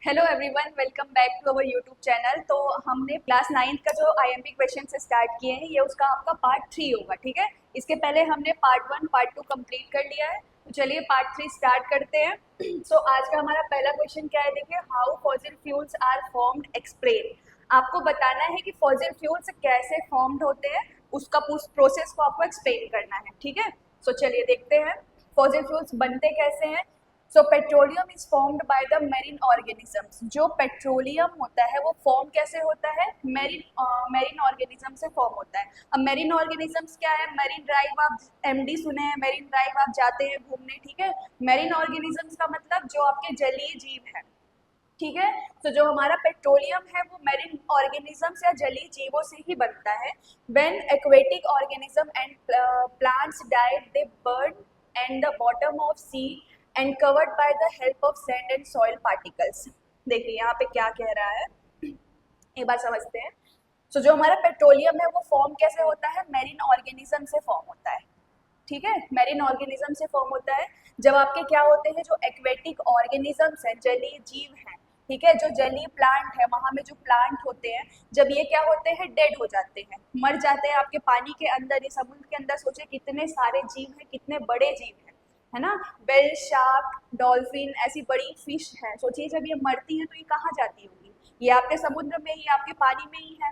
Hello everyone, welcome back to our YouTube channel. तो हमने class 9th का जो आईएमपी क्वेश्चन से स्टार्ट किए हैं, ये उसका आपका पार्ट 3 होगा। ठीक है, इसके पहले हमने पार्ट 1 पार्ट 2 कंप्लीट कर लिया है। तो चलिए पार्ट 3 स्टार्ट करते हैं। सो आज का हमारा पहला क्वेश्चन क्या है, देखिए, how fossil fuels are formed, explain. आपको बताना है कि फॉसिल फ्यूल्स कैसे फॉर्म्ड होते हैं, उसका प्रोसेस को आपको एक्सप्लेन करना है। ठीक है, सो चलिए देखते हैं फॉसिल फ्यूल्स बनते कैसे हैं। So petroleum is formed by the marine organisms. जो पेट्रोलियम होता है वो फॉर्म कैसे होता है, मेरीन ऑर्गेनिज्म से फॉर्म होता है। अब मेरीन ऑर्गेनिजम्स क्या है, मेरीन ड्राइव, आप एमडी सुने हैं, मेरीन ड्राइव आप जाते हैं घूमने। ठीक है, मेरीन ऑर्गेनिजम्स का मतलब जो आपके जलीय जीव है। ठीक है, तो जो हमारा पेट्रोलियम है वो मेरीन ऑर्गेनिजम्स या जलीय जीवों से ही बनता है। When aquatic organism and plants died, they burn and the bottom of sea and covered by the help of sand and soil particles. देखिए यहाँ पे क्या कह रहा है, एक बार समझते हैं। तो जो हमारा पेट्रोलियम है वो फॉर्म कैसे होता है, मेरीन ऑर्गेनिज्म से फॉर्म होता है। ठीक है, मेरीन ऑर्गेनिज्म से फॉर्म होता है। जब आपके क्या होते हैं, जो एक्वेटिक ऑर्गेनिजम्स हैं, जलीय जीव हैं, ठीक है, जो जलीय प्लांट है, वहां में जो प्लांट होते हैं, जब ये क्या होते हैं, डेड हो जाते हैं, मर जाते हैं आपके पानी के अंदर, ये समुद्र के अंदर। सोचे कितने सारे जीव हैं, कितने बड़े जीव हैं, है ना। वेल, शार्क, डॉल्फिन, ऐसी बड़ी फिश हैं। सोचिए जब ये मरती हैं तो ये कहाँ जाती होंगी, ये आपके समुद्र में ही, आपके पानी में ही है।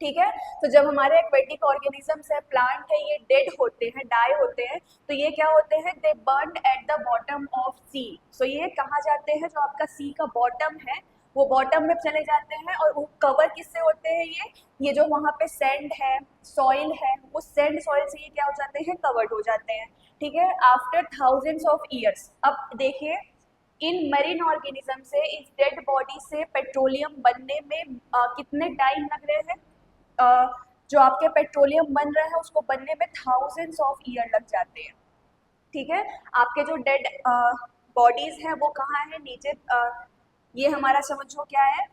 ठीक है, तो जब हमारे एक्वेटिक ऑर्गेनिजम्स है, प्लांट है, ये डेड होते हैं, डाई होते हैं, तो ये क्या होते हैं, they burn at the bottom of sea. So ये कहाँ जाते हैं, जो आपका सी का बॉटम है वो बॉटम में चले जाते हैं। और वो कवर किससे होते हैं, ये जो वहाँ पे सैंड है, सॉइल है, वो सैंड सॉइल से ये क्या हो जाते हैं, कवर्ड हो जाते हैं। ठीक है, आफ्टर थाउजेंड्स ऑफ ईयर्स। अब देखिए, इन मरीन ऑर्गेनिज्म से, इस डेड बॉडी से पेट्रोलियम बनने में कितने टाइम लग रहे हैं। जो आपके पेट्रोलियम बन रहा है उसको बनने में थाउजेंड्स ऑफ ईयर लग जाते हैं। ठीक है, आपके जो डेड बॉडीज हैं वो कहाँ है, नीचे। ये हमारा समझो क्या है,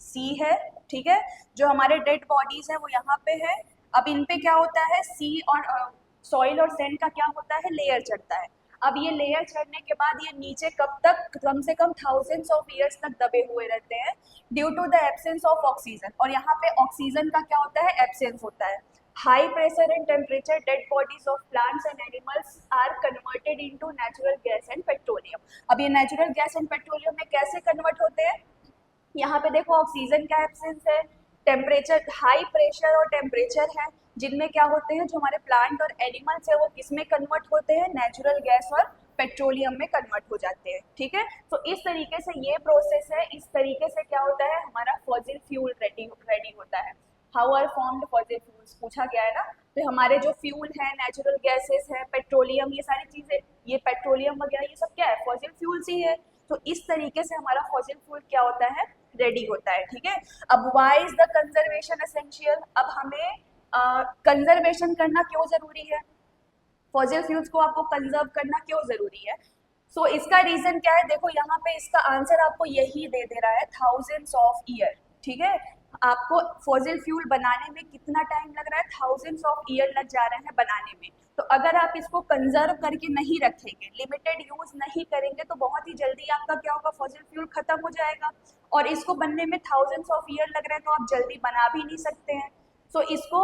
सी है। ठीक है, जो हमारे डेड बॉडीज हैं वो यहाँ पे है। अब इन पे क्या होता है, सी और सॉइल और सैंड का क्या होता है, लेयर चढ़ता है। अब ये लेयर चढ़ने के बाद ये नीचे कब तक, कम से कम थाउजेंड्स ऑफ ईयर्स तक दबे हुए रहते हैं, due to the absence of oxygen. और यहाँ पे ऑक्सीजन का क्या होता है, एब्सेंस होता है। High pressure and temperature dead bodies of plants and animals are converted into natural gas and petroleum. अब ये नेचुरल गैस एंड पेट्रोलियम में कैसे कन्वर्ट होते हैं, यहाँ पे देखो ऑक्सीजन का एब्सेंस है, टेम्परेचर, हाई प्रेशर और टेम्परेचर है, जिनमें क्या होते हैं, जो हमारे प्लांट और एनिमल्स है वो किस में कन्वर्ट होते हैं, नेचुरल गैस और पेट्रोलियम में कन्वर्ट हो जाते हैं। ठीक है, तो इस तरीके से ये प्रोसेस है, इस तरीके से क्या होता है, हमारा फॉसिल फ्यूल रेडी होता है। How are formed fossil fuels पूछा गया है ना। तो हमारे जो फ्यूल है, नेचुरल गैसेस है, पेट्रोलियम, ये सारी चीजें, ये पेट्रोलियम वगैरह ये सब क्या है, फॉसिल फ्यूल्स ही है। तो इस तरीके से हमारा फॉसिल फ्यूल क्या होता है, रेडी होता है। ठीक है, अब why is the conservation essential. अब हमें कंजर्वेशन करना क्यों जरूरी है, फॉसिल फ्यूल्स को आपको कंजर्व करना क्यों जरूरी है। सो इसका रीजन क्या है, देखो यहाँ पे इसका आंसर आपको यही दे रहा है, थाउजेंड्स ऑफ ईयर। ठीक है, आपको फॉसिल फ्यूल बनाने में कितना टाइम लग रहा है, थाउजेंड्स ऑफ ईयर लग जा रहे हैं बनाने में। तो अगर आप इसको कंजर्व करके नहीं रखेंगे, लिमिटेड यूज नहीं करेंगे, तो बहुत ही जल्दी आपका क्या होगा, फॉसिल फ्यूल खत्म हो जाएगा। और इसको बनने में थाउजेंड्स ऑफ ईयर लग रहे हैं, तो आप जल्दी बना भी नहीं सकते हैं। सो इसको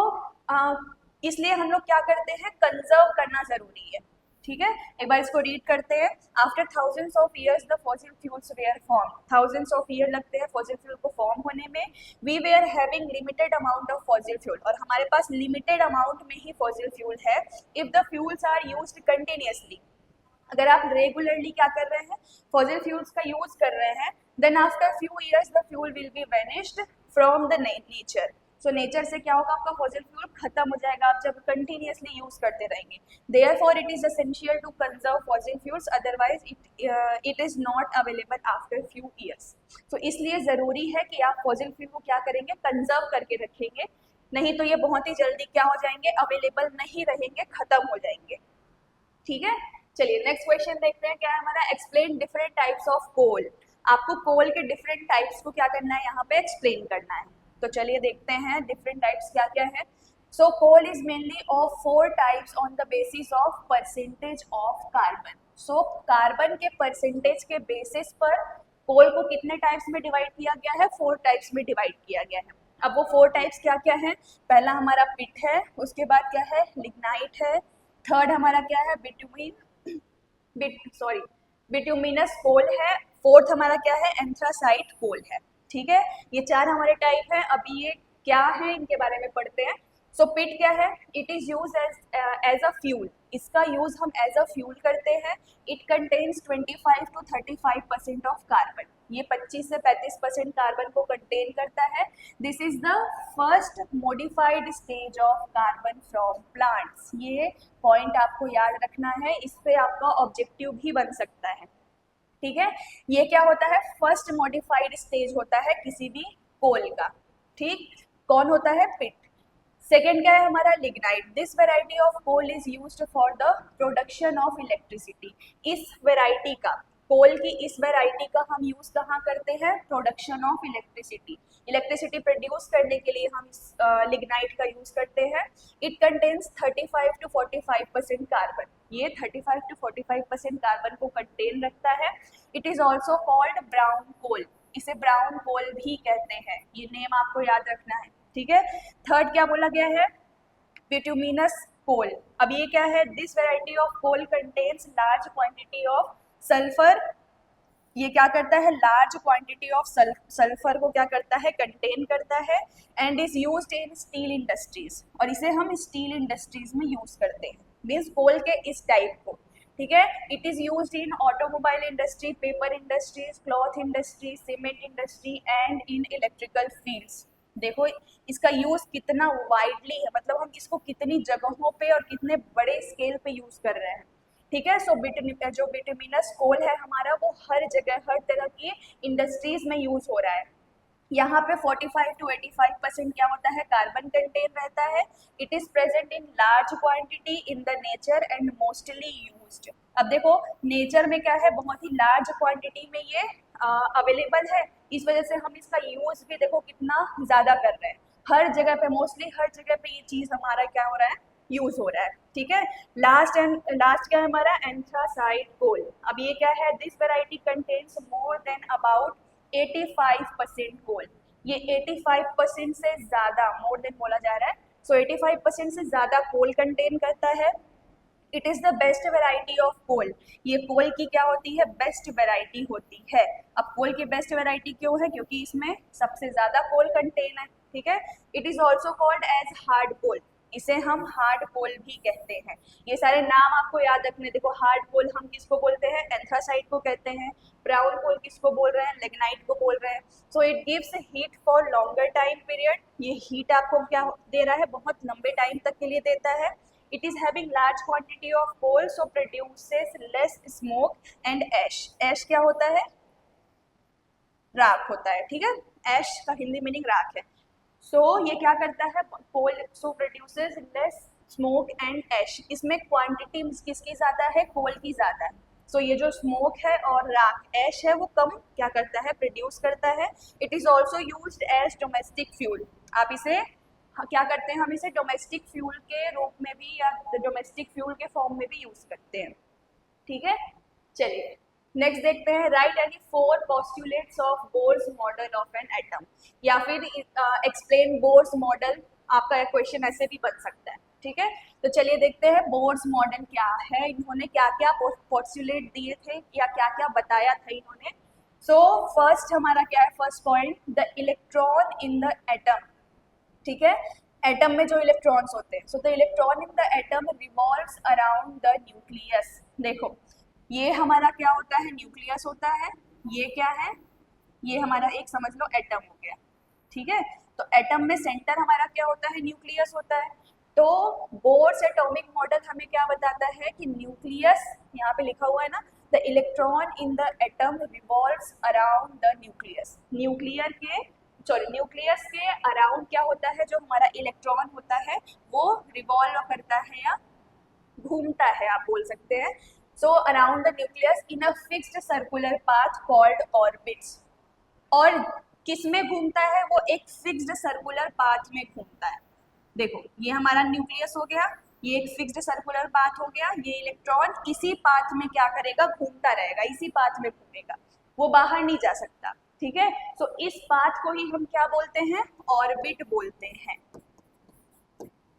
इसलिए हम लोग क्या करते हैं, कंजर्व करना जरूरी है। ठीक है, एक बार इसको रीड करते हैं। After thousands of years the fossil fuels were form. Thousands of year लगते हैं फॉसिल फ्यूल को फॉर्म होने में। We were having limited amount of fossil fuel, और हमारे पास लिमिटेड अमाउंट में ही फॉसिल फ्यूल है। If the fuels are used continuously, अगर आप रेगुलरली क्या कर रहे हैं, फॉसिल फ्यूल्स का यूज कर रहे हैं, then after few years the fuel will be vanished from the nature. So nature से क्या होगा, आपका फॉसिल फ्यूल खत्म हो जाएगा, आप जब कंटिन्यूअसली यूज करते रहेंगे। Therefore it is essential to conserve fossil fuels, otherwise it is not available after few years. तो इसलिए जरूरी है कि आप फॉसिल फ्यूल को क्या करेंगे, कंजर्व करके रखेंगे, नहीं तो ये बहुत ही जल्दी क्या हो जाएंगे, अवेलेबल नहीं रहेंगे, खत्म हो जाएंगे। ठीक है, चलिए नेक्स्ट क्वेश्चन देखते हैं, क्या है हमारा, explain different types of coal. आपको कोल के डिफरेंट टाइप्स को क्या करना है, यहाँ पे एक्सप्लेन करना है। तो चलिए देखते हैं डिफरेंट टाइप्स क्या क्या है। So coal is mainly of 4 types on the basis of percentage of carbon. So carbon के परसेंटेज के बेसिस पर कोल को कितने टाइप्स में डिवाइड किया गया है? 4 टाइप्स में डिवाइड किया गया है। अब वो 4 टाइप्स क्या क्या है? पहला हमारा पिट है, उसके बाद क्या है? लिग्नाइट है, थर्ड हमारा क्या है? बिट्यूमिनस कोल है, फोर्थ हमारा क्या है? एंथ्रासाइट कोल है। ठीक है, ये 4 हमारे टाइप हैं। अभी ये क्या है इनके बारे में पढ़ते हैं। सो पिट क्या है? It is use as a fuel. इसका यूज हम एज अ फ्यूल करते हैं। It contains 25 to 35% of carbon. ये 25 से 35% कार्बन को कंटेन करता है। This is the first modified stage of carbon from plants. ये पॉइंट आपको याद रखना है, इससे आपका ऑब्जेक्टिव भी बन सकता है। ठीक है, ये क्या होता है? फर्स्ट मॉडिफाइड स्टेज होता है किसी भी कोल का। ठीक, कौन होता है? पिट। सेकेंड क्या है हमारा? Lignite. This variety of coal is used for the production of electricity. इस वेराइटी का, कोल की इस वेराइटी का हम यूज कहाँ करते हैं? Production of electricity. Electricity produce करने के लिए हम इस लिग्नाइट का यूज करते हैं। It contains 35 to 45% carbon. ये 35 to 45% कार्बन को कंटेन रखता है। It is also called brown coal. इसे ब्राउन कोल भी कहते हैं। ये नेम आपको याद रखना है। ठीक है, थर्ड क्या बोला गया है? Bituminous coal. अब ये क्या है? This variety of coal contains large quantity of sulphur. ये क्या करता है? लार्ज क्वांटिटी ऑफ सल्फर को क्या करता है? कंटेन करता है। And is used in steel industries, और इसे हम स्टील इंडस्ट्रीज में यूज करते हैं। मीन्स कोल के इस टाइप को। ठीक है, it is used in automobile industry, paper industries, cloth industry, cement industry and in electrical fields. देखो इसका यूज कितना वाइडली है, मतलब हम इसको कितनी जगहों पे और कितने बड़े स्केल पे यूज कर रहे हैं। ठीक है, सो जो बिटुमिनस कोल है हमारा, वो हर जगह हर तरह की इंडस्ट्रीज में यूज हो रहा है। यहाँ पे 45 to 85% क्या होता है? कार्बन कंटेन रहता है। It is present in large quantity in the nature and mostly used. अब देखो नेचर में क्या है? बहुत ही लार्ज क्वांटिटी में ये अवेलेबल है। इस वजह से हम इसका यूज भी देखो कितना ज्यादा कर रहे हैं। हर जगह पे, मोस्टली हर जगह पे ये चीज हमारा क्या हो रहा है? यूज हो रहा है। ठीक है, लास्ट क्या है हमारा? Anthracite coal. अब ये क्या है? This variety contains more than about 85% coal. ये 85% से ज्यादा, मोर देन बोला जा रहा है, सो 85% से ज्यादा कोल कंटेन करता है। It is the best variety of coal. ये कोल की क्या होती है? बेस्ट वेराइटी होती है। अब कोल की बेस्ट वेराइटी क्यों है? क्योंकि इसमें सबसे ज्यादा कोल कंटेन है। ठीक है, it is also called as hard coal. इसे हम हार्ड कोल भी कहते हैं। ये सारे नाम आपको याद रखने। देखो हार्ड कोल हम किसको बोलते हैं? एंथ्रासाइट को कहते हैं। ब्राउन कोल किसको बोल रहे हैं? लिग्नाइट को बोल रहे हैं। So it gives heat for longer time period. ये हीट आपको क्या दे रहा है? बहुत लंबे टाइम तक के लिए देता है। It is having large quantity of coal, so produces less smoke and ash. Ash क्या होता है? राख होता है। ठीक है, ash का हिंदी मीनिंग राख है। सो ये क्या करता है? कोल सो प्रोड्यूसेस लेस स्मोक एंड एश। इसमें क्वांटिटी किसकी ज्यादा है? कोल की ज्यादा है। सो ये जो स्मोक है और राख एश है वो कम क्या करता है? प्रोड्यूस करता है। It is also used as domestic fuel. आप इसे क्या करते हैं? हम इसे डोमेस्टिक फ्यूल के रूप में भी या डोमेस्टिक फ्यूल के फॉर्म में भी यूज करते हैं। ठीक है, चलिए नेक्स्ट देखते हैं। Right any 4 postulates of Bohr's model of an atom, या फिर एक्सप्लेन बोर्स मॉडल। आपका क्वेश्चन ऐसे भी बन सकता है। ठीक है, तो चलिए देखते हैं बोर्स मॉडल क्या है, इन्होंने क्या क्या पोस्टुलेट दिए थे या क्या क्या बताया था इन्होंने। सो फर्स्ट हमारा क्या है? First point, the electron in the atom. ठीक है, एटम में जो इलेक्ट्रॉन्स होते हैं, so the electron in the atom revolves around the nucleus. देखो ये हमारा क्या होता है? न्यूक्लियस होता है। ये क्या है? ये हमारा एक समझ लो एटम हो गया। ठीक है, तो एटम में सेंटर हमारा क्या होता है? न्यूक्लियस होता है। तो बोर्स एटॉमिक मॉडल हमें क्या बताता है कि न्यूक्लियस, यहाँ पे लिखा हुआ है ना, the electron in the atom revolves around the nucleus. Nucleus के अराउंड क्या होता है? जो हमारा इलेक्ट्रॉन होता है वो रिवॉल्व करता है या घूमता है, आप बोल सकते हैं। So around the nucleus in a fixed circular path called orbits. और किस में घूमता है? वो एक फिक्स्ड सर्कुलर पाथ में घूमता है। देखो ये हमारा न्यूक्लियस हो गया, ये एक फिक्स्ड सर्कुलर पाथ हो गया। ये इलेक्ट्रॉन इसी पाथ में क्या करेगा? घूमता रहेगा, इसी पाथ में घूमेगा। वो बाहर नहीं जा सकता, ठीक है। तो इस पाथ को ही हम क्या बोलते हैं, ऑर्बिट बोलते हैं,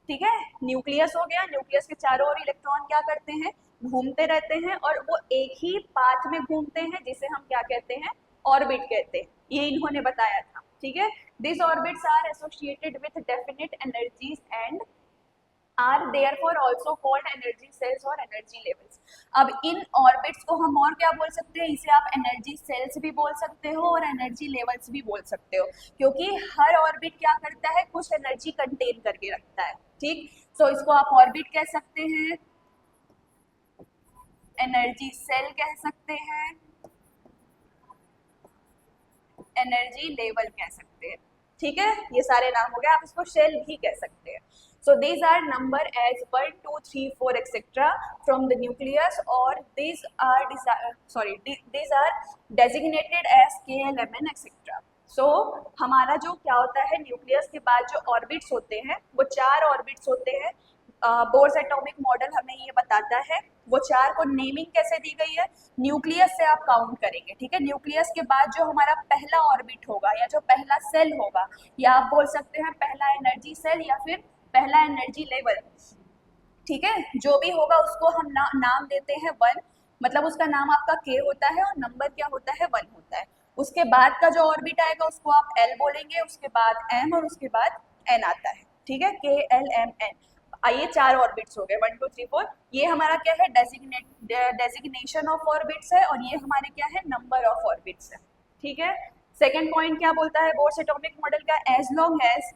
ठीक है। न्यूक्लियस हो गया, न्यूक्लियस के चारों ओर इलेक्ट्रॉन क्या करते हैं, घूमते रहते हैं और वो एक ही पाथ में घूमते हैं, जिसे हम क्या कहते हैं, ऑर्बिट कहते हैं। ये इन्होंने बताया था, ठीक है। This orbits are associated with definite energies and are therefore also called energy shells और एनर्जी लेवल्स। अब इन ऑर्बिट्स को हम और क्या बोल सकते हैं, इसे आप एनर्जी सेल्स भी बोल सकते हो और एनर्जी लेवल्स भी बोल सकते हो, क्योंकि हर ऑर्बिट क्या करता है, कुछ एनर्जी कंटेन करके रखता है, ठीक। सो इसको आप ऑर्बिट कह सकते हैं, एनर्जी सेल कह सकते हैं, एनर्जी लेवल कह सकते हैं, ठीक है। ये सारे नाम हो गए, आप इसको शेल भी कह सकते हैं। So these are number as 1, 2, 3, 4 etc. from the nucleus, or these are designated as KLMN etc. So हमारा जो क्या होता है, न्यूक्लियस के बाद जो ऑर्बिट्स होते हैं वो 4 ऑर्बिट्स होते हैं। बोर्स एटॉमिक मॉडल हमें ये बताता है, वो 4 को नेमिंग कैसे दी गई है, न्यूक्लियस से आप काउंट करेंगे, ठीक है। न्यूक्लियस के बाद जो हमारा पहला ऑर्बिट होगा या जो पहला सेल होगा, या आप बोल सकते हैं पहला एनर्जी सेल या फिर पहला एनर्जी लेवल, ठीक है। जो भी होगा उसको हम नाम देते हैं 1, मतलब उसका नाम आपका K होता है और नंबर क्या होता है, 1 होता है। उसके बाद का जो ऑर्बिट आएगा उसको आप L बोलेंगे, उसके बाद M और उसके बाद N आता है, ठीक है, K L M N। आइए 4 ऑर्बिट्स हो गए, 1 2 3 4। ये हमारा क्या है, डेजिग्नेशन ऑफ ऑर्बिट्स है, और ये हमारे क्या है, नंबर ऑफ ऑर्बिट्स है, ठीक है। सेकेंड पॉइंट क्या बोलता है बोर्स एटॉमिक मॉडल का, as long as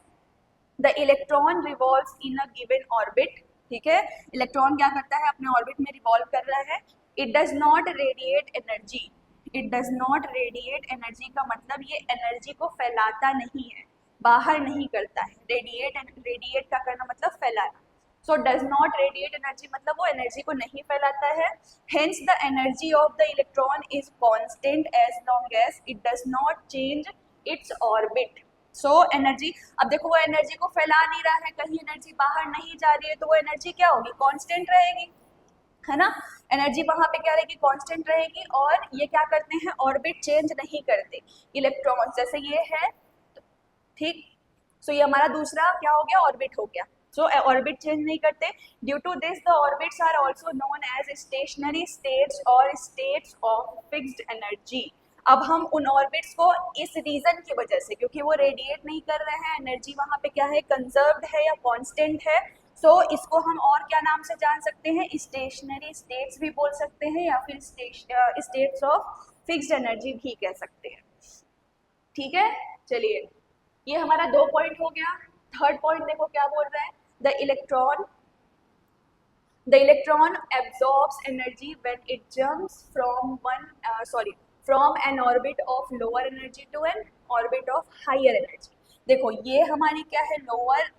the electron revolves in a given orbit, ठीक है। इलेक्ट्रॉन क्या करता है, अपने ऑर्बिट में रिवॉल्व कर रहा है। It does not radiate energy, it does not radiate energy का मतलब ये एनर्जी को फैलाता नहीं है, बाहर नहीं करता है। रेडिएट का करना मतलब फैलाना। So does not radiate energy मतलब वो एनर्जी को नहीं फैलाता है। Hence the energy of the electron is constant as long as it does not change its orbit. So energy, अब देखो वो एनर्जी को फैला नहीं रहा है, कहीं एनर्जी बाहर नहीं जा रही है, तो वो एनर्जी क्या होगी, कांस्टेंट रहेगी, है ना। एनर्जी वहां पे क्या रहेगी, कांस्टेंट रहेगी। और ये क्या करते हैं, ऑर्बिट चेंज नहीं करते इलेक्ट्रॉन, जैसे ये है, ठीक। सो ये हमारा दूसरा क्या हो गया, ऑर्बिट हो गया। सो ऑर्बिट चेंज नहीं करते। Due to this the orbits are also known as stationary states और स्टेट्स ऑफ फिक्स्ड एनर्जी। अब हम उन ऑर्बिट्स को इस रीजन की वजह से, क्योंकि वो रेडिएट नहीं कर रहे हैं, एनर्जी वहाँ पे क्या है, कंजर्व्ड है या कांस्टेंट है, सो इसको हम और क्या नाम से जान सकते हैं, स्टेशनरी स्टेट्स भी बोल सकते हैं या फिर स्टेट्स ऑफ फिक्स्ड एनर्जी भी कह सकते हैं, ठीक है। चलिए ये हमारा 2 पॉइंट हो गया। थर्ड पॉइंट देखो क्या बोल रहा है, the electron absorbs energy when it jumps from an orbit of lower energy to an orbit of higher energy. देखो ये हमारी क्या है, लोअर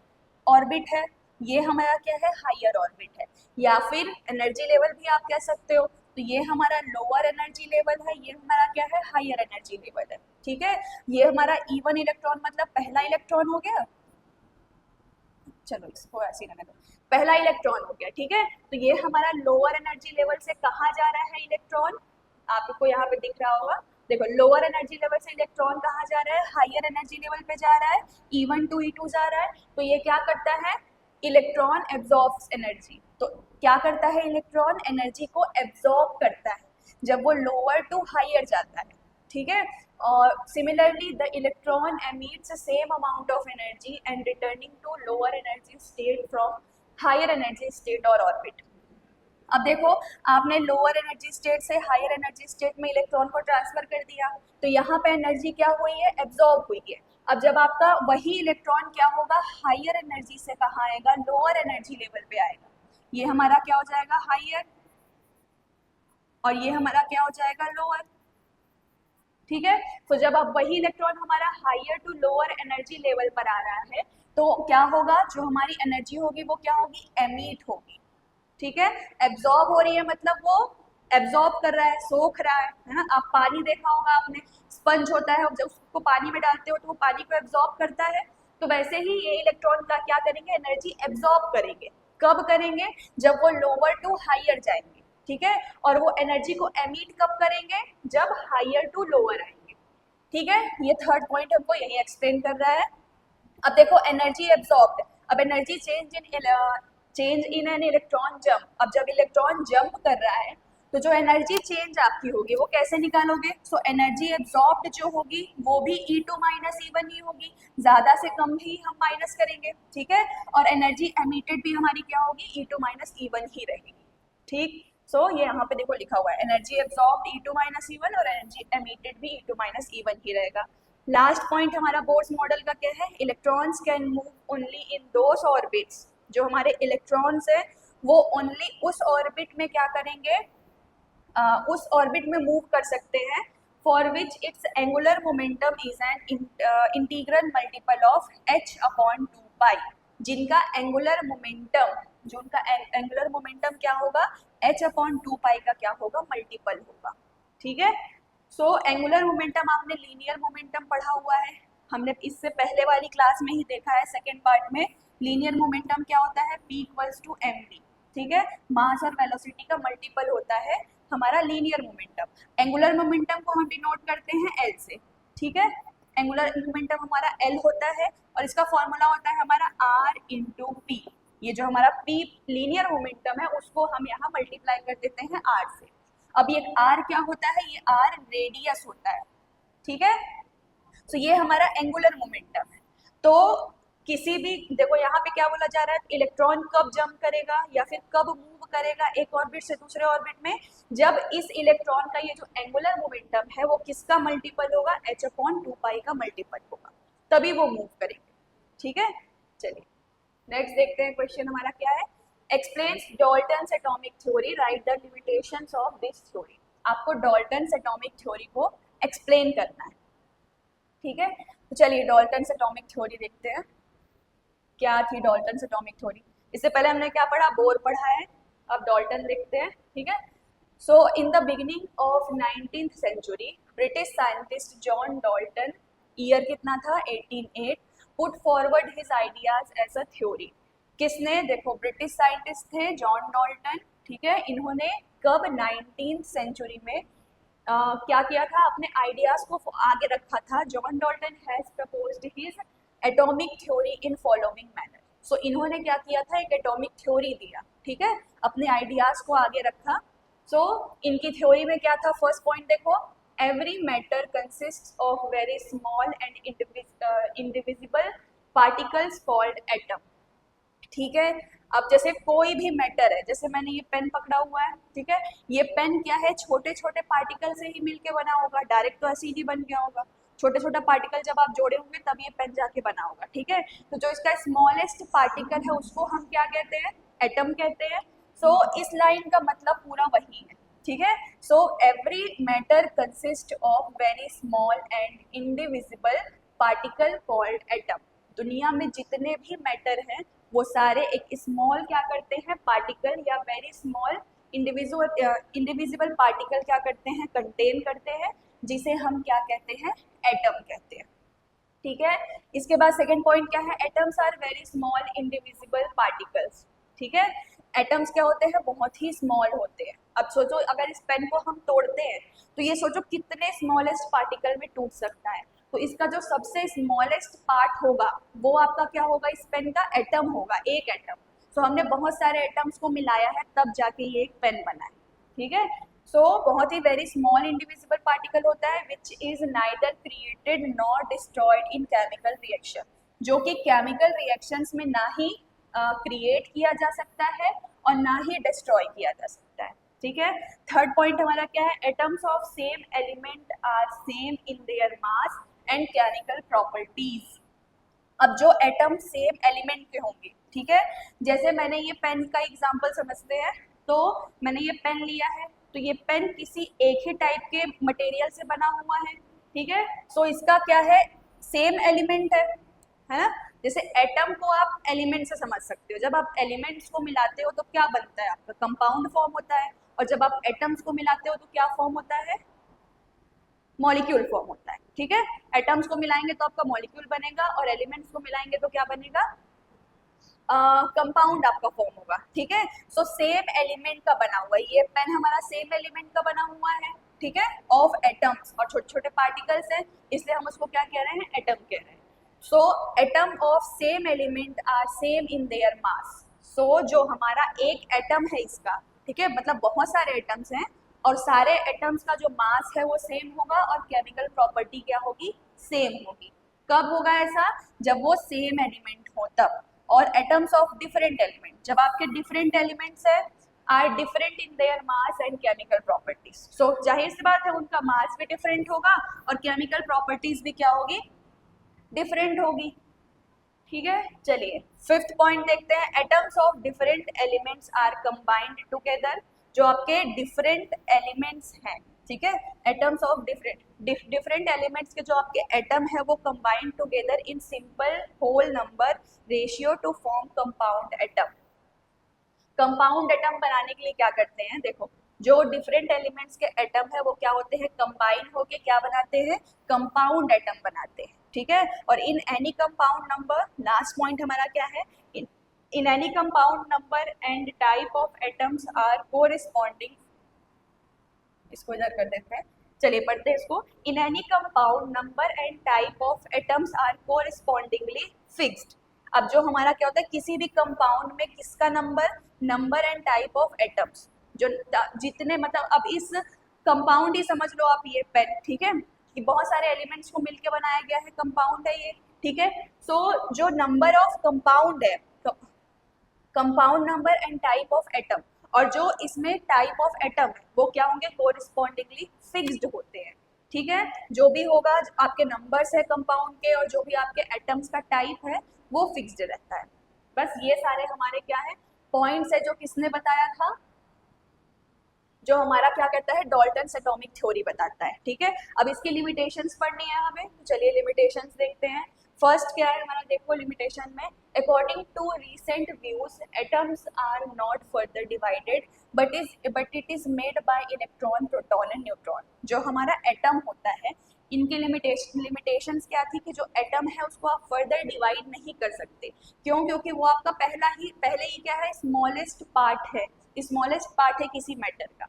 ऑर्बिट है, ये हमारा क्या है, हायर ऑर्बिट है, या फिर एनर्जी लेवल भी आप कह सकते हो। तो ये हमारा लोअर एनर्जी लेवल है, ये हमारा क्या है, हायर एनर्जी लेवल है, ठीक है। ये हमारा E1 इलेक्ट्रॉन मतलब पहला इलेक्ट्रॉन हो गया, चलो इसको ऐसे ही रहने दो, पहला इलेक्ट्रॉन हो गया, ठीक है। तो ये हमारा लोअर एनर्जी लेवल से कहाँ जा रहा है इलेक्ट्रॉन, आपको यहाँ पे दिख रहा होगा, देखो लोअर एनर्जी लेवल से इलेक्ट्रॉन कहाँ जा रहा है, हायर एनर्जी लेवल पे जा रहा है, E1 to E2 जा रहा है। तो ये क्या करता है, इलेक्ट्रॉन एब्जॉर्ब्स एनर्जी। तो क्या करता है, इलेक्ट्रॉन एनर्जी को एब्जॉर्ब करता है जब वो लोअर टू हायर जाता है, ठीक है। और similarly the electron emits same amount of energy and returning to lower energy state from higher energy state और ऑर्बिट। अब देखो आपने लोअर एनर्जी स्टेट से हायर एनर्जी स्टेट में इलेक्ट्रॉन को ट्रांसफर कर दिया, तो यहाँ पे एनर्जी क्या हुई है, एब्जॉर्ब हुई है। अब जब आपका वही इलेक्ट्रॉन क्या होगा, हायर एनर्जी से कहाँ आएगा, लोअर एनर्जी लेवल पे आएगा। ये हमारा क्या हो जाएगा, हायर, और ये हमारा क्या हो जाएगा, लोअर, ठीक है। तो जब अब वही इलेक्ट्रॉन हमारा higher to lower energy level पर आ रहा है, तो क्या होगा, जो हमारी एनर्जी होगी वो क्या होगी, एमिट होगी, ठीक है। एब्जॉर्ब हो रही है मतलब वो एब्जॉर्ब कर रहा है, सोख रहा है ना। आप पानी देखा होगा आपने, स्पंज होता है, जब उसको पानी में डालते हो तो वो पानी को एब्जॉर्ब करता है। तो वैसे ही ये इलेक्ट्रॉन का क्या करेंगे, एनर्जी एब्जॉर्ब करेंगे। कब करेंगे, जब वो लोअर टू हायर जाएंगे, ठीक है, और वो एनर्जी को एमिट कब करेंगे, जब हायर टू लोअर आएंगे। ठीक है, ये थर्ड पॉइंट हमको यही एक्सप्लेन कर रहा है। अब देखो एनर्जी एब्जॉर्ब्ड, अब energy change in an electron jump, अब जब इलेक्ट्रॉन जंप कर रहा है तो जो एनर्जी चेंज आपकी होगी वो कैसे निकालोगे, सो एनर्जी एब्जॉर्ब्ड जो होगी वो भी E2 माइनस E1 ही होगी, ज्यादा से कम ही हम माइनस करेंगे। ठीक है, और एनर्जी एमिटेड भी हमारी क्या होगी, E2 माइनस E1 ही रहेगी। ठीक, सो ये यहाँ पे देखो लिखा हुआ है energy absorbed E2 minus E1 और एनर्जी एमिटेड भी E2 माइनस E1 ही रहेगा। लास्ट पॉइंट हमारा बोर्स मॉडल का क्या है, electrons can move only in those orbits, जो हमारे इलेक्ट्रॉन्स है वो ओनली उस ऑर्बिट में क्या करेंगे, उस ऑर्बिट में मूव कर सकते हैं for which it's angular momentum is an integral multiple of h/2 पाई, जिनका एंगुलर मोमेंटम, जो उनका एंगुलर मोमेंटम क्या होगा, h/2 पाई का क्या होगा, मल्टीपल होगा। ठीक है, सो एंगुलर मोमेंटम आपने लीनियर मोमेंटम पढ़ा हुआ है, हमने इससे पहले वाली क्लास में ही देखा है सेकेंड पार्ट में। लीनियर मोमेंटम क्या होता है, P इक्वल्स टू mv। ठीक है, मास और वेलोसिटी का मल्टीपल होता है हमारा लीनियर मोमेंटम। एंगुलर मोमेंटम को हम डिनोट करते हैं L से। ठीक है, एंगुलर मोमेंटम हमारा L होता है और इसका फॉर्मूला होता है हमारा R इंटू पी। ये जो हमारा P लीनियर मोमेंटम है उसको हम यहाँ मल्टीप्लाई कर देते हैं R से। अब ये R क्या होता है, ये R रेडियस होता है। ठीक है, तो ये हमारा एंगुलर मोमेंटम है। तो किसी भी, देखो यहाँ पे क्या बोला जा रहा है, इलेक्ट्रॉन कब जंप करेगा या फिर कब मूव करेगा एक ऑर्बिट से दूसरे ऑर्बिट में, जब इस इलेक्ट्रॉन का ये जो एंगुलर मोमेंटम है वो किसका मल्टीपल होगा, h/2 पाई का मल्टीपल होगा, तभी वो मूव करेंगे। ठीक है, चलिए नेक्स्ट देखते हैं क्वेश्चन हमारा क्या है, explains Dalton's atomic theory, right the limitations of this theory. आपको डाल्टन्स एटॉमिक थ्योरी को एक्सप्लेन करना है। ठीक है, तो चलिए डाल्टन्स एटॉमिक थ्योरी देखते हैं क्या थी डाल्टन्स एटॉमिक थ्योरी। इससे पहले हमने क्या पढ़ा, बोर पढ़ा है, अब डाल्टन देखते हैं। ठीक है, so in the beginning of 19th century British scientist John Dalton, year कितना था 1808, put forward his ideas as a theory. किसने, देखो ब्रिटिश साइंटिस्ट थे जॉन डाल्टन। ठीक है, इन्होंने कब 19th सेंचुरी में क्या किया था, अपने आइडियाज को आगे रखा था। John Dalton has proposed his atomic theory in following manner. So इन्होंने क्या किया था, एक एटॉमिक थ्योरी दिया। ठीक है, अपने आइडियाज को आगे रखा। सो इनकी थ्योरी में क्या था, फर्स्ट पॉइंट देखो, every matter consists of very small and indivisible particles called atom. ठीक है, अब जैसे कोई भी मैटर है, जैसे मैंने ये पेन पकड़ा हुआ है, ठीक है, ये पेन क्या है, छोटे छोटे पार्टिकल से ही मिलके बना होगा, डायरेक्ट तो ऐसे ही नहीं बन गया होगा। छोटे छोटे पार्टिकल जब आप जोड़े होंगे तब ये पेन जाके बना होगा। ठीक है, तो जो इसका स्मॉलेस्ट पार्टिकल है उसको हम क्या कहते हैं, एटम कहते हैं। सो इस लाइन का मतलब पूरा वही है। ठीक है, so every matter consist of very small and indivisible particle called atom. दुनिया में जितने भी मैटर हैं वो सारे एक स्मॉल क्या करते हैं, पार्टिकल या वेरी स्मॉल इंडिविजिबल पार्टिकल क्या करते हैं, कंटेन करते हैं, जिसे हम क्या कहते हैं, एटम कहते हैं। ठीक है, इसके बाद सेकंड पॉइंट क्या है, atoms are very small indivisible particles. ठीक है, एटम्स क्या होते हैं, बहुत ही स्मॉल होते हैं। अब सोचो अगर इस पेन को हम तोड़ते हैं तो ये सोचो कितने स्मॉलेस्ट पार्टिकल में टूट सकता है। तो इसका जो सबसे स्मॉलेस्ट पार्ट होगा वो आपका क्या होगा, इस पेन का एटम होगा, एक एटम। तो हमने बहुत सारे एटम्स को मिलाया है तब जाके ये एक पेन बना है। ठीक है, सो बहुत ही वेरी स्मॉल इंडिविजिबल पार्टिकल होता है which is neither created nor destroyed in chemical reaction, जो कि केमिकल रिएक्शंस में ना ही क्रिएट किया जा सकता है और ना ही डिस्ट्रॉय किया जा सकता है। ठीक है, थर्ड पॉइंट हमारा क्या है, atoms of same element are same in their mass and chemical properties. अब जो एटम सेम एलिमेंट के होंगे, ठीक है, जैसे मैंने ये पेन का एग्जांपल समझते हैं, तो मैंने ये पेन लिया है, तो ये पेन किसी एक ही टाइप के मटेरियल से बना हुआ है। ठीक है, सो इसका क्या है, सेम एलिमेंट है ना। जैसे एटम को आप एलिमेंट से समझ सकते हो, जब आप एलिमेंट्स को मिलाते हो तो क्या बनता है, आपका कंपाउंड फॉर्म होता है, और जब आप एटम्स को मिलाते हो तो क्या फॉर्म होता है, मॉलिक्यूल फॉर्म होता है। ठीक है, एटम्स को मिलाएंगे तो आपका मॉलिक्यूल बनेगा और एलिमेंट्स को मिलाएंगे तो क्या बनेगा, कंपाउंड आपका फॉर्म होगा, ठीक है। सो सेम एलिमेंट का बना हुआ है, ये पेन हमारा सेम एलिमेंट का बना हुआ है, ठीक है, ऑफ एटम्स, और छोटे छोटे पार्टिकल्स हैं, इसलिए हम उसको क्या कह रहे हैं, एटम कह रहे हैं। So atom of same element are same in their mass. So जो हमारा एक एटम है इसका, ठीक है, मतलब बहुत सारे एटम्स हैं और सारे एटम्स का जो मास है वो सेम होगा और केमिकल प्रॉपर्टी क्या होगी, सेम होगी। कब होगा ऐसा, जब वो सेम एलिमेंट हो तब। और एटम्स ऑफ डिफरेंट एलिमेंट, जब आपके डिफरेंट एलिमेंट्स है are different in their mass and chemical properties. So जाहिर सी बात है उनका मास भी डिफरेंट होगा और केमिकल प्रॉपर्टीज भी क्या होगी, डिफरेंट होगी, ठीक है। चलिए फिफ्थ पॉइंट देखते हैं, atoms of different elements are combined together. जो आपके डिफरेंट एलिमेंट्स हैं, ठीक है, एटम्स ऑफ डिफरेंट एलिमेंट्स के जो आपके एटम है वो combined together in simple whole number ratio to form compound atom. Compound atom बनाने के लिए क्या करते हैं, देखो जो डिफरेंट एलिमेंट्स के एटम है वो क्या होते हैं, कंबाइन होके क्या बनाते हैं, कंपाउंड एटम बनाते हैं, ठीक है। और in any compound number, last point हमारा क्या है, in any compound number and type of atoms are corresponding, इसको इधर कर देते हैं, चलिए पढ़ते हैं इसको। In any compound number and type of atoms are correspondingly fixed. अब जो हमारा क्या होता है, किसी भी कंपाउंड में किसका number and type of atoms, जो जितने, मतलब अब इस कंपाउंड ही समझ लो आप, ये पेन, ठीक है, कि बहुत सारे एलिमेंट्स को मिलकर बनाया गया है, कंपाउंड है ये, ठीक है। सो जो नंबर ऑफ कंपाउंड है, compound number and type of atom, और जो इसमें टाइप ऑफ एटम है वो क्या होंगे, कोरिस्पॉन्डिंगली फिक्स्ड होते हैं, ठीक है। जो भी होगा आपके नंबर्स है कंपाउंड के और जो भी आपके एटम्स का टाइप है वो फिक्स्ड रहता है। बस ये सारे हमारे क्या है, पॉइंट्स है जो किसने बताया था, जो हमारा क्या कहता है, डाल्टन्स एटॉमिक थ्योरी बताता है, ठीक है। अब इसकी लिमिटेशंस पढ़नी है हमें, तो चलिए लिमिटेशंस देखते हैं। फर्स्ट क्या है हमारा, देखो लिमिटेशन में, according to recent views atoms are not further divided but it is made by electron, proton and neutron. जो हमारा एटम होता है, इनकी लिमिटेशंस क्या थी कि जो एटम है उसको आप फर्दर डिवाइड नहीं कर सकते, क्यों, क्योंकि वो आपका पहले ही क्या है, स्मॉलेस्ट पार्ट है, स्मॉलेस्ट पार्ट है किसी मैटर का,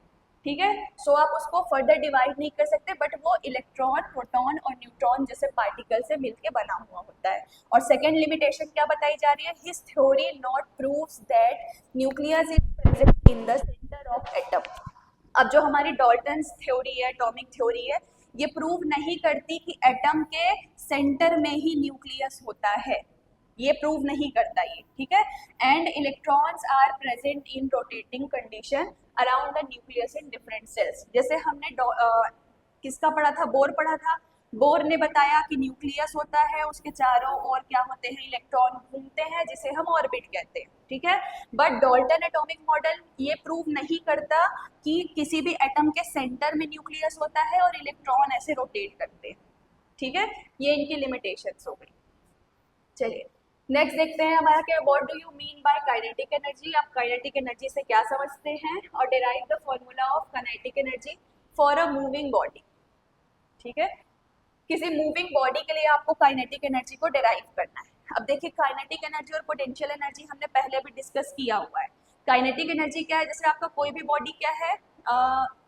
ठीक है। सो आप उसको फर्दर डिवाइड नहीं कर सकते, बट वो इलेक्ट्रॉन, प्रोटॉन और न्यूट्रॉन जैसे पार्टिकल से मिलके बना हुआ होता है। और सेकेंड लिमिटेशन क्या बताई जा रही है, his theory not proves that nucleus is present in the centre of atom. अब जो हमारी डाल्टन्स थ्योरी है, एटॉमिक थ्योरी है, ये प्रूव नहीं करती कि एटम के सेंटर में ही न्यूक्लियस होता है, ये प्रूव नहीं करता ये, ठीक है। And electrons are present in rotating condition around the nucleus in different shells. जैसे हमने किसका पढ़ा था, बोर पढ़ा था, बोर ने बताया कि न्यूक्लियस होता है, उसके चारों ओर क्या होते हैं, इलेक्ट्रॉन घूमते हैं जिसे हम ऑर्बिट कहते हैं, ठीक है। बट डाल्टन एटॉमिक मॉडल ये प्रूव नहीं करता कि किसी भी एटम के सेंटर में न्यूक्लियस होता है और इलेक्ट्रॉन ऐसे रोटेट करते हैं, ठीक है। ये इनकी लिमिटेशंस हो गई। चलिए नेक्स्ट देखते हैं हमारा क्या, what do you mean bye kinetic energy. आप काइनेटिक एनर्जी से क्या समझते हैं, और derive the formula of kinetic energy for a moving body, ठीक है। किसी मूविंग बॉडी के लिए आपको काइनेटिक एनर्जी को डिराइव करना है। अब देखिए काइनेटिक एनर्जी और पोटेंशियल एनर्जी हमने पहले भी डिस्कस किया हुआ है। काइनेटिक एनर्जी क्या है, जैसे आपका कोई भी बॉडी क्या है,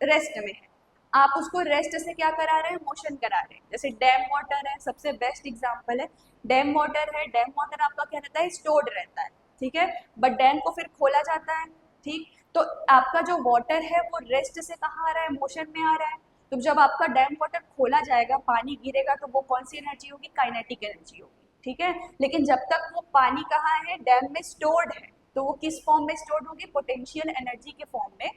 रेस्ट में है, आप उसको रेस्ट से क्या करा रहे हैं, मोशन करा रहे हैं। जैसे डैम वाटर है, सबसे बेस्ट एग्जांपल है, डैम वाटर है, डैम वाटर आपका क्या रहता है, स्टोर्ड रहता है, ठीक है, बट डैम को फिर खोला जाता है, ठीक। तो आपका जो वाटर है वो रेस्ट से कहाँ आ रहा है, मोशन में आ रहा है। तो जब आपका डैम वाटर खोला जाएगा, पानी गिरेगा, तो वो कौन सी एनर्जी होगी, काइनेटिक एनर्जी होगी, ठीक है। लेकिन जब तक वो पानी कहाँ है, डैम में स्टोर्ड है, तो वो किस फॉर्म में स्टोर्ड होगी, पोटेंशियल एनर्जी के फॉर्म में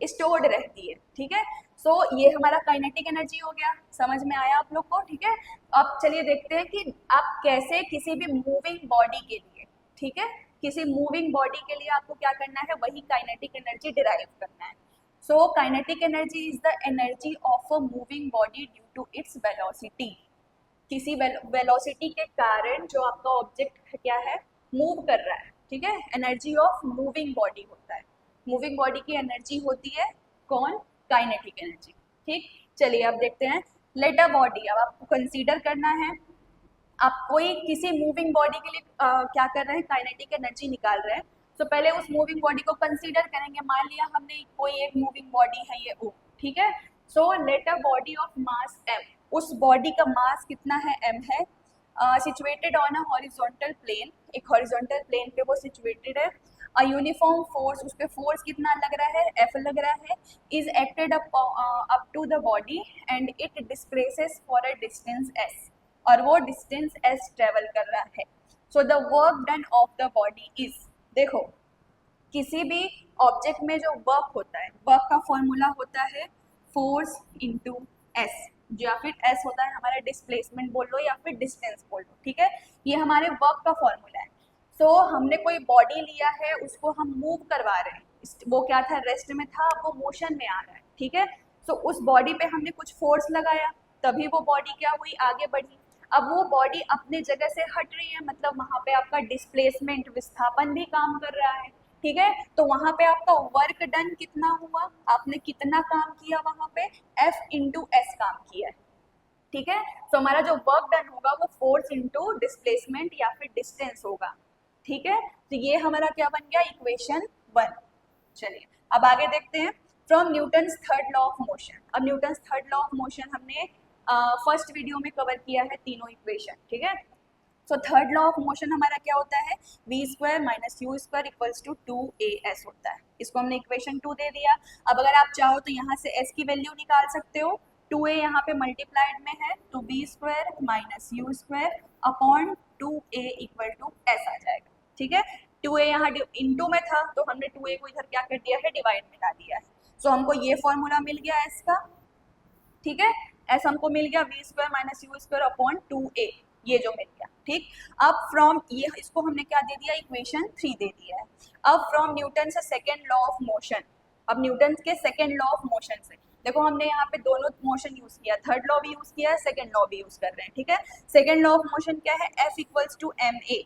स्टोर्ड रहती है, ठीक है। सो ये हमारा काइनेटिक एनर्जी हो गया, समझ में आया आप लोग को, ठीक है। अब चलिए देखते हैं कि आप कैसे किसी भी मूविंग बॉडी के लिए, ठीक है, किसी मूविंग बॉडी के लिए आपको क्या करना है, वही काइनेटिक एनर्जी डिराइव करना है। So kinetic energy is the energy of a moving body due to its velocity. किसी वेलोसिटी के कारण जो आपका ऑब्जेक्ट क्या है, मूव कर रहा है, ठीक है, एनर्जी ऑफ मूविंग बॉडी होता है। मूविंग बॉडी की एनर्जी होती है कौन, काइनेटिक एनर्जी, ठीक। चलिए अब देखते हैं, लेट अ बॉडी, अब आपको कंसीडर करना है आप कोई किसी मूविंग बॉडी के लिए क्या कर रहे हैं, काइनेटिक एनर्जी निकाल रहे हैं। तो पहले उस मूविंग बॉडी को कंसीडर करेंगे। मान लिया हमने कोई एक मूविंग बॉडी है ये O, ठीक है। So let a body of mass m, उस बॉडी का मास कितना है, m है, situated on a horizontal plane, एक हॉरिजॉन्टल प्लेन पे वो सिचुएटेड है। अ यूनिफॉर्म फोर्स, उस पे फोर्स कितना लग रहा है, F लग रहा है, is acted up to the body and it displaces for a distance s, और वो डिस्टेंस s ट्रेवल कर रहा है। So the work done of the body is, देखो किसी भी ऑब्जेक्ट में जो वर्क होता है, वर्क का फॉर्मूला होता है फोर्स इंटू एस, या फिर एस होता है हमारा डिस्प्लेसमेंट बोल लो या फिर डिस्टेंस बोल लो, ठीक है। ये हमारे वर्क का फॉर्मूला है। सो हमने कोई बॉडी लिया है, उसको हम मूव करवा रहे हैं, वो क्या था, रेस्ट में था, अब वो मोशन में आ रहा है, ठीक है। सो उस बॉडी पे हमने कुछ फोर्स लगाया, तभी वो बॉडी क्या हुई, आगे बढ़ी। अब वो बॉडी अपने जगह से हट रही है, मतलब वहाँ पे आपका डिस्प्लेसमेंट, विस्थापन भी काम कर रहा है, ठीक है। तो वहाँ पे आपका वर्क डन कितना हुआ, आपने कितना काम किया वहाँ पे, F इंटू एस काम किया है, ठीक है। तो हमारा जो वर्क डन होगा वो फोर्स इंटू डिस्प्लेसमेंट या फिर डिस्टेंस होगा, ठीक है। तो ये हमारा क्या बन गया, इक्वेशन 1। चलिए अब आगे देखते हैं, from Newton's third law of motion. अब Newton's third law of motion हमने फर्स्ट वीडियो में कवर किया है, तीनों इक्वेशन, ठीक है। So third law of motion हमारा क्या होता है, v² minus u² equals to 2as होता है। इसको हमने इक्वेशन 2 दे दिया। अब अगर आप चाहो तो यहाँ से s की वैल्यू निकाल सकते हो, 2a यहाँ पे मल्टीप्लाइड में है, तो v² minus u² upon 2a equal to s आ जाएगा, ठीक है। 2a यहाँ इंटू में था, तो हमने 2a को इधर क्या कर दिया है, डिवाइड में ला दिया है। सो हमको ये फॉर्मूला मिल गया s का, ठीक है। s हमको मिल गया v² minus u² upon 2a, ये जो मिल गया, ठीक। अब फ्रॉम ये, इसको हमने क्या दे दिया, इक्वेशन 3 दे दिया है। अब फ्रॉम न्यूटन से सेकेंड लॉ ऑफ मोशन, अब न्यूटन के सेकेंड लॉ ऑफ मोशन से देखो हमने यहाँ पे दोनों मोशन यूज किया, थर्ड लॉ भी यूज किया है, सेकेंड लॉ भी यूज कर रहे हैं, ठीक है। सेकेंड लॉ ऑफ मोशन क्या है, F इक्वल्स टू ma,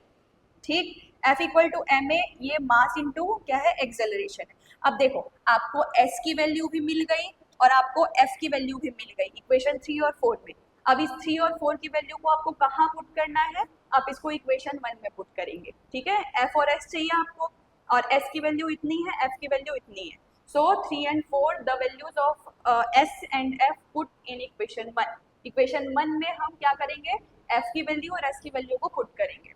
ठीक। F इक्वल टू ma, ये मास इंटू क्या है, एक्सेलरेशन है। अब देखो आपको s की वैल्यू भी मिल गई और आपको F की वैल्यू भी मिल गई इक्वेशन 3 और 4 में। अब इस 3 और 4 की वैल्यू को आपको कहाँ पुट करना है, आप इसको इक्वेशन 1 में पुट करेंगे, ठीक है। F और S चाहिए आपको, और S की वैल्यू इतनी है, F की वैल्यू इतनी है। सो 3 and 4 the values of S and F put in equation 1। Equation 1 में हम क्या करेंगे, F की वैल्यू और S की वैल्यू को पुट करेंगे।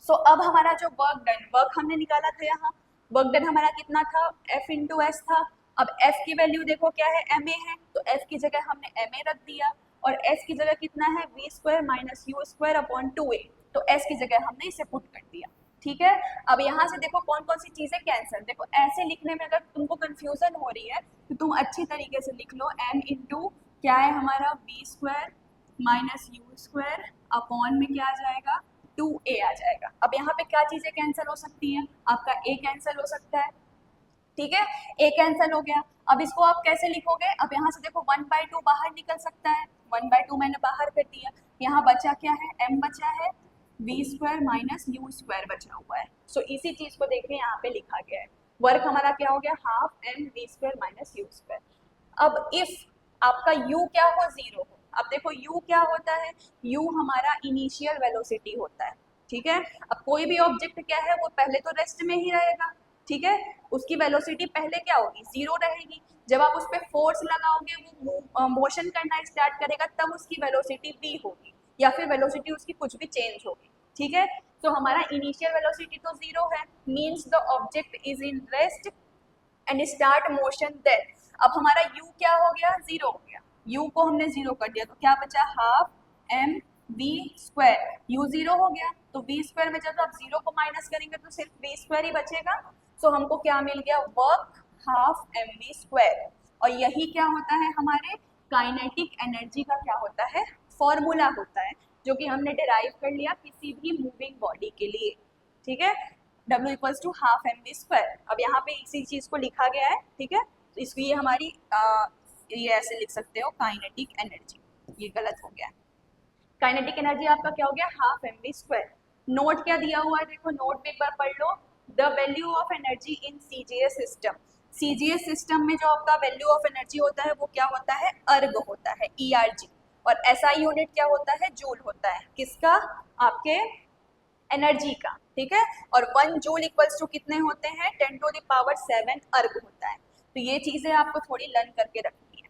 सो अब हमारा जो वर्क डन, वर्क हमने निकाला था यहाँ, वर्क डन हमारा कितना था, F इंटू एस था। अब F की वैल्यू देखो क्या है, ma है, तो F की जगह हमने ma रख दिया, और S की जगह कितना है, v² minus u² upon 2a, तो S की जगह हमने इसे पुट कर दिया, ठीक है। अब यहाँ से देखो कौन कौन सी चीजें कैंसिल, देखो ऐसे लिखने में अगर तुमको कंफ्यूजन हो रही है तो तुम अच्छी तरीके से लिख लो, m इंटू क्या है हमारा, v² माइनस u² अपॉन में क्या आ जाएगा, 2a आ जाएगा। अब यहाँ पे क्या चीजें कैंसिल हो सकती हैं, आपका a कैंसिल हो सकता है, ठीक है, a कैंसिल हो गया। अब इसको आप कैसे लिखोगे, अब यहाँ से देखो 1/2 बाहर निकल सकता है, 1/2 मैंने बाहर कर दिया, यहाँ बचा क्या है, m बचा है, v² माइनस u² बचा हुआ है। सो इसी चीज को देखिए यहाँ पे लिखा गया है, वर्क हमारा क्या हो गया, half m v² minus u²। अब इफ आपका u क्या हो, 0 हो। अब देखो u क्या होता है, u हमारा इनिशियल वेलोसिटी होता है, ठीक है। अब कोई भी ऑब्जेक्ट क्या है, वो पहले तो रेस्ट में ही रहेगा, ठीक है, उसकी वेलोसिटी पहले क्या होगी, 0 रहेगी। जब आप उस पर फोर्स लगाओगे, वो मोशन करना स्टार्ट करेगा, तब उसकी वेलोसिटी v होगी, या फिर वेलोसिटी उसकी कुछ भी चेंज होगी, ठीक है। तो हमारा इनिशियल वेलोसिटी तो 0 है, means the object is in rest and start motion then. अब हमारा u क्या हो गया, 0 हो गया, u को हमने 0 कर दिया, तो क्या बचा, हाफ m v², u 0 हो गया, तो v² में जब आप 0 को माइनस करेंगे तो सिर्फ v² ही बचेगा। सो हमको क्या मिल गया, वर्क हाफ mv², और यही क्या होता है, हमारे काइनेटिक एनर्जी का क्या होता है, फॉर्मूला होता है, जो कि हमने डिराइव कर लिया किसी भी मूविंग बॉडी के लिए, ठीक है। W equals to half mv²। अब यहाँ पे इसी चीज को लिखा गया है, ठीक है, तो इसलिए हमारी ये ऐसे लिख सकते हो, काइनेटिक एनर्जी, ये गलत हो गया। काइनेटिक एनर्जी आपका क्या हो गया, हाफ mv²। नोट क्या दिया हुआ है, देखो नोट भी एक बार पढ़ लो, the value of energy in CGS system. CGS system में जो आपका वैल्यू ऑफ एनर्जी होता है वो क्या होता है, अर्ग होता है, ERG। और SI यूनिट क्या होता है, जूल होता है, किसका, आपके एनर्जी का, ठीक है। और 1 जूल इक्वल्स टू कितने होते हैं, 10⁻7 अर्ग होता है। तो ये चीजें आपको थोड़ी लर्न करके रखनी है,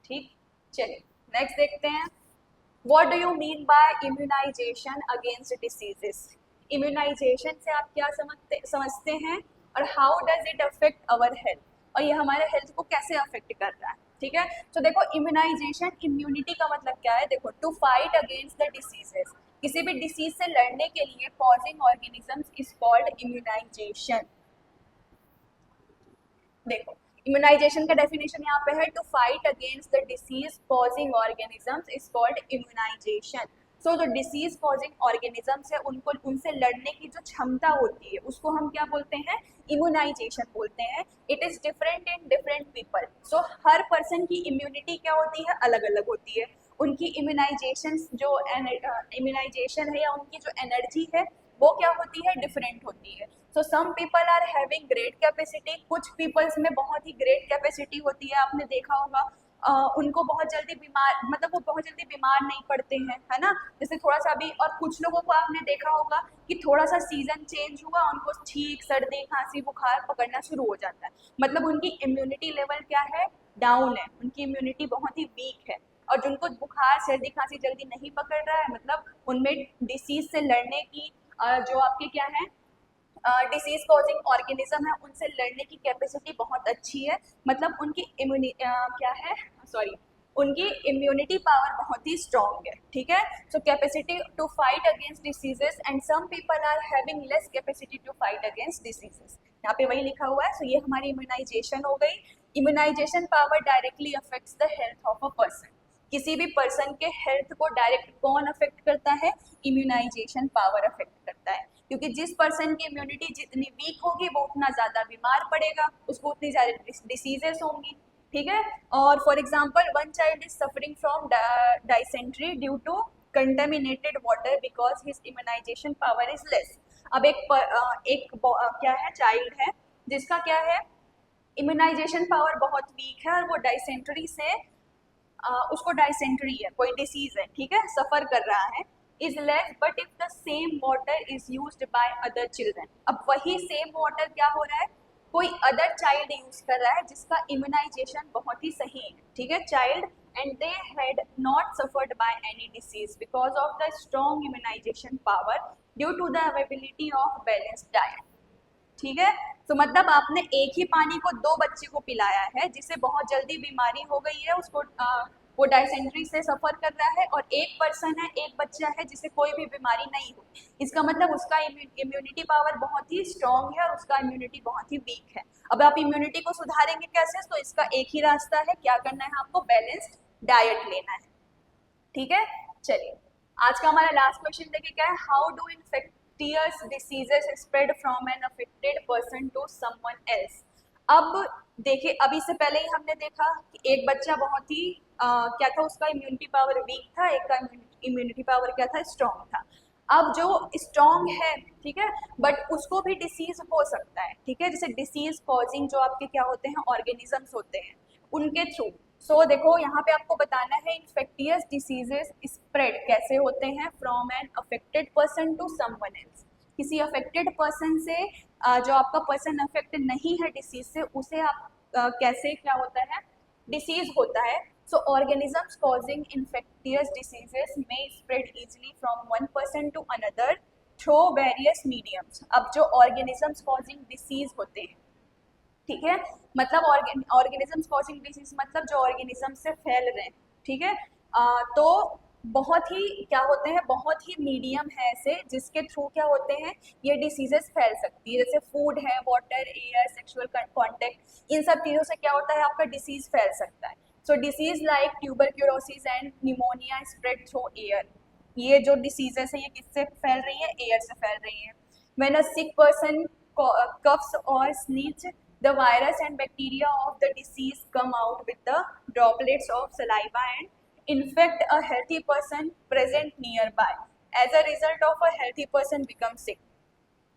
ठीक। चलिए नेक्स्ट देखते हैं, what do you mean by immunization against diseases. Immunization से आप क्या समझते हैं, और how does it affect our health, और ये हमारे हेल्थ को कैसे अफेक्ट कर रहा है, ठीक है। तो देखो इम्यूनाइजेशन, इम्यूनिटी का मतलब क्या है, देखो to fight against the diseases, किसी भी डिसीज से लड़ने के लिए causing organisms is called immunization. देखो इम्यूनाइजेशन का डेफिनेशन यहाँ पे है, to fight against the disease causing organisms is called immunization. So जो डिसीज कॉजिंग ऑर्गेनिजम्स है उनको, उनसे लड़ने की जो क्षमता होती है उसको हम क्या बोलते हैं, इम्यूनाइजेशन बोलते हैं। It is different in different people. So her person की इम्यूनिटी क्या होती है, अलग अलग होती है। उनकी इम्यूनाइजेशन जो इम्यूनाइजेशन है या उनकी जो एनर्जी है वो क्या होती है, डिफरेंट होती है। So some people are having great capacity, कुछ पीपल्स में बहुत ही ग्रेट कैपेसिटी होती है, आपने देखा होगा उनको बहुत जल्दी बीमार, मतलब वो बहुत जल्दी बीमार नहीं पड़ते हैं, है ना। जैसे थोड़ा सा भी, और कुछ लोगों को आपने देखा होगा कि थोड़ा सा सीजन चेंज हुआ उनको छींक, सर्दी, खांसी, बुखार पकड़ना शुरू हो जाता है, मतलब उनकी इम्यूनिटी लेवल क्या है, डाउन है, उनकी इम्यूनिटी बहुत ही वीक है। और जिनको बुखार, सर्दी, खांसी जल्दी नहीं पकड़ रहा है, मतलब उनमें डिसीज से लड़ने की जो आपके क्या है, डिसीज कॉजिंग ऑर्गेनिज्म है, उनसे लड़ने की कैपेसिटी बहुत अच्छी है, मतलब उनकी क्या है, सॉरी, उनकी इम्यूनिटी पावर बहुत ही स्ट्रॉन्ग है, ठीक है। So capacity to fight against diseases, and some people are having less capacity to fight against diseases, यहाँ पे वही लिखा हुआ है। सो ये हमारी इम्यूनाइजेशन हो गई। Immunization power directly affects the health of a person, किसी भी पर्सन के हेल्थ को डायरेक्ट कौन अफेक्ट करता है, इम्यूनाइजेशन पावर अफेक्ट करता है, क्योंकि जिस पर्सन की इम्यूनिटी जितनी वीक होगी वो उतना ज़्यादा बीमार पड़ेगा, उसको उतनी ज़्यादा डिसीजेस होंगी, ठीक है। और for example one child is suffering from dysentery due to contaminated water because his immunization power is less. अब क्या है, चाइल्ड है जिसका क्या है, इम्यूनाइजेशन पावर बहुत वीक है, और वो डाइसेंट्री से उसको डाइसेंट्री है, कोई डिसीज है, ठीक है, सफर कर रहा है, is less, but if the same water is used by other children. अब वही सेम वाटर क्या हो रहा है, कोई अदर चाइल्ड यूज कर रहा है जिसका इम्यूनाइजेशन बहुत ही सही है, ठीक है, child, and they had not suffered by any disease because of the strong immunization power due to the availability of balanced diet, ठीक है। तो मतलब आपने एक ही पानी को 2 बच्चे को पिलाया है जिसे बहुत जल्दी बीमारी हो गई है, उसको वो डायसेंट्री से सफर कर रहा है, और एक पर्सन है, एक बच्चा है जिसे कोई भी बीमारी नहीं हुई, इसका मतलब उसका इम्यूनिटी पावर बहुत ही स्ट्रॉन्ग है और उसका इम्यूनिटी बहुत ही वीक है। अब आप इम्यूनिटी को सुधारेंगे कैसे, तो इसका एक ही रास्ता है, क्या करना है आपको, बैलेंस्ड डाइट लेना है, ठीक है। चलिए आज का हमारा लास्ट क्वेश्चन देखिए क्या है, how do infectious diseases spread from an affected person to someone else. अब देखिए, अभी से पहले ही हमने देखा कि एक बच्चा बहुत ही क्या था, उसका इम्यूनिटी पावर वीक था, एक का इम्यूनिटी पावर क्या था, स्ट्रॉन्ग था। अब जो स्ट्रॉन्ग है, ठीक है, बट उसको भी डिसीज हो सकता है, ठीक है, जैसे डिसीज कॉजिंग जो आपके क्या होते हैं, ऑर्गेनिजम्स होते हैं, उनके थ्रू। सो देखो यहाँ पे आपको बताना है इन्फेक्टियस डिसीजेस स्प्रेड कैसे होते हैं from an affected person to someone else. किसी अफेक्टेड पर्सन से जो आपका पर्सन अफेक्ट नहीं है डिसीज से, उसे आप कैसे क्या होता है, डिसीज होता है। So organisms causing infectious diseases में spread easily from one person to another through various mediums. अब जो ऑर्गेनिजम्स कॉजिंग डिसीज होते हैं, ठीक है, मतलब ऑर्गेनिजम्स कॉजिंग डिसीज मतलब जो ऑर्गेनिज्म से फैल रहे हैं, ठीक है। तो बहुत ही क्या होते हैं, बहुत ही मीडियम है ऐसे जिसके थ्रू क्या होते हैं, ये डिसीजेस फैल सकती है, जैसे फूड है, वाटर, एयर, सेक्सुअल कांटेक्ट, इन सब चीज़ों से क्या होता है, आपका डिसीज फैल सकता है। So disease like tuberculosis and pneumonia spread through air. ये जो डिसीजेस है ये किससे फैल रही है, एयर से फैल रही है। When a sick person coughs or sneezes, the virus and bacteria of the disease come out with the droplets of saliva and infect a healthy person present nearby. As a result of a healthy person becomes sick.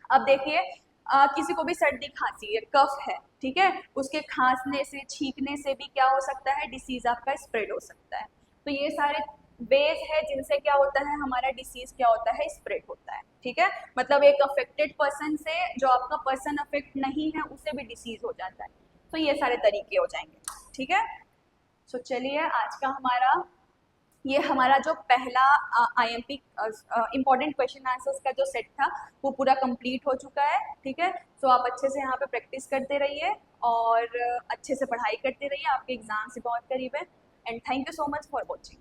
अब देखिए किसी को भी सर्दी खांसी है, कफ है, ठीक है, उसके खांसने से, छींकने से भी क्या हो सकता है, डिसीज आपका स्प्रेड हो सकता है। तो ये सारे वेज है जिनसे क्या होता है, हमारा डिसीज क्या होता है, स्प्रेड होता है, ठीक है। मतलब एक अफेक्टेड पर्सन से जो आपका पर्सन अफेक्ट नहीं है उसे भी डिसीज हो जाता है, तो ये सारे तरीके हो जाएंगे, ठीक है। सो चलिए आज का ये हमारा जो पहला आईएमपी इम्पॉर्टेंट क्वेश्चन आंसर्स का जो सेट था वो पूरा कंप्लीट हो चुका है, ठीक है। सो आप अच्छे से यहाँ पे प्रैक्टिस करते रहिए और अच्छे से पढ़ाई करते रहिए, आपके एग्जाम से बहुत करीब है। And thank you so much for watching.